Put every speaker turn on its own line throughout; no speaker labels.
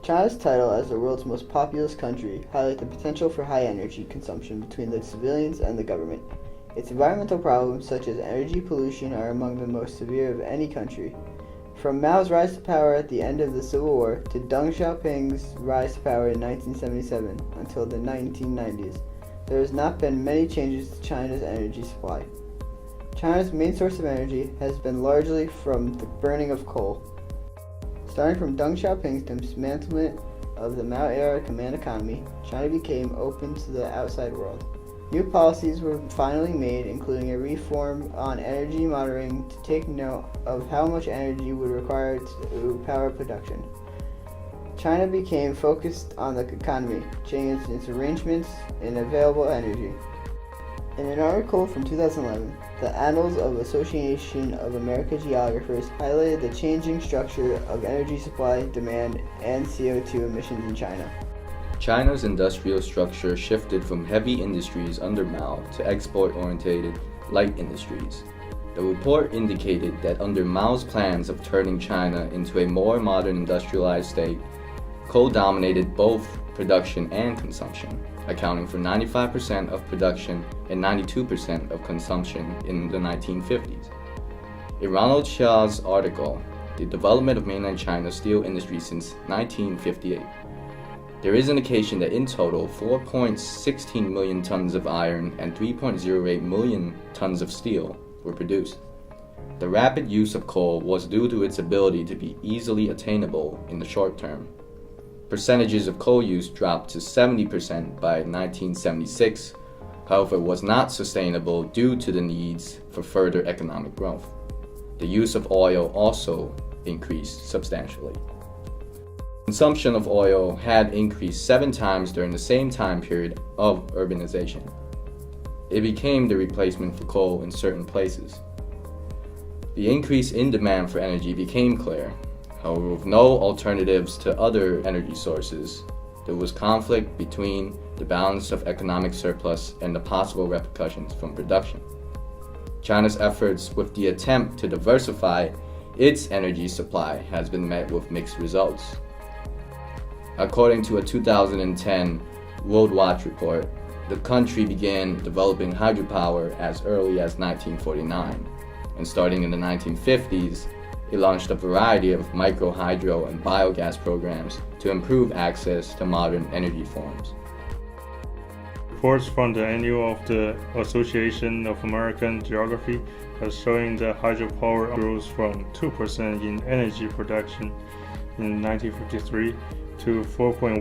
China's title as the world's most populous country highlights the potential for high energy consumption between the civilians and the government. Its environmental problems, such as energy pollution, are among the most severe of any country. From Mao's rise to power at the end of the Civil War to Deng Xiaoping's rise to power in 1977 until the 1990s, there has not been many changes to China's energy supply. China's main source of energy has been largely from the burning of coal. Starting from Deng Xiaoping's dismantlement of the Mao-era command economy, China became open to the outside world. New policies were finally made, including a reform on energy monitoring to take note of how much energy would require to power production. China became focused on the economy, changed its arrangements in available energy. In an article from 2011, the Annals of Association of American Geographers highlighted the changing structure of energy supply, demand, and CO2 emissions in China.
China's industrial structure shifted from heavy industries under Mao to export-oriented light industries. The report indicated that under Mao's plans of turning China into a more modern industrialized state, coal dominated both production and consumption, accounting for 95% of production and 92% of consumption in the 1950s. In Ronald Xia's article, The Development of Mainland China's Steel Industry Since 1958, there is indication that in total 4.16 million tons of iron and 3.08 million tons of steel were produced. The rapid use of coal was due to its ability to be easily attainable in the short term. Percentages of coal use dropped to 70% by 1976, however, was not sustainable due to the needs for further economic growth. The use of oil also increased substantially. Consumption of oil had increased 7 times during the same time period of urbanization. It became the replacement for coal in certain places. The increase in demand for energy became clear. However, with no alternatives to other energy sources, there was conflict between the balance of economic surplus and the possible repercussions from production. China's efforts with the attempt to diversify its energy supply has been met with mixed results. According to a 2010 World Watch report, the country began developing hydropower as early as 1949, and starting in the 1950s, it launched a variety of micro-hydro and biogas programs to improve access to modern energy forms.
Reports from the annual of the Association of American Geography are showing that hydropower rose from 2% in energy production in 1953 to 4.1%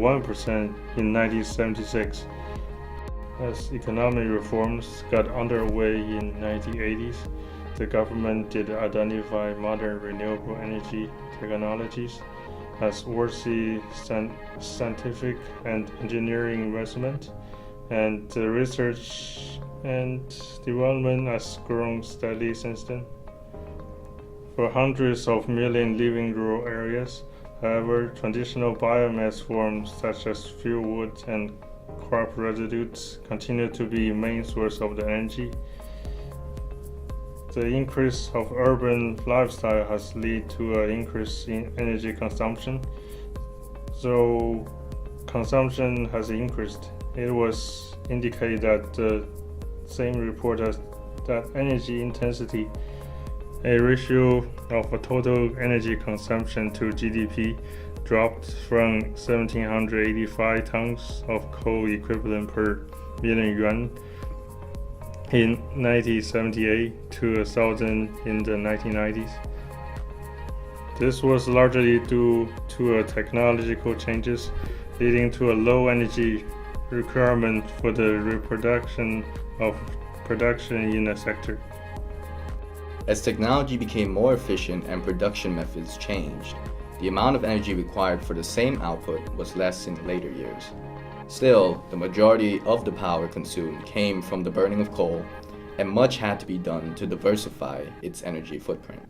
in 1976. As economic reforms got underway in 1980s, the government did identify modern renewable energy technologies as worthy scientific and engineering investment, and the research and development has grown steadily since then. For hundreds of millions living in rural areas, however, traditional biomass forms such as fuelwood and crop residues continue to be main source of the energy. The increase of urban lifestyle has led to an increase in energy consumption. So consumption has increased. It was indicated that the same report has that energy intensity, a ratio of a total energy consumption to GDP, dropped from 1,785 tons of coal equivalent per million yuan in 1978 to 1,000 in the 1990s. This was largely due to technological changes, leading to a low energy requirement for the reproduction of production in the sector.
As technology became more efficient and production methods changed, the amount of energy required for the same output was less in later years. Still, the majority of the power consumed came from the burning of coal, and much had to be done to diversify its energy footprint.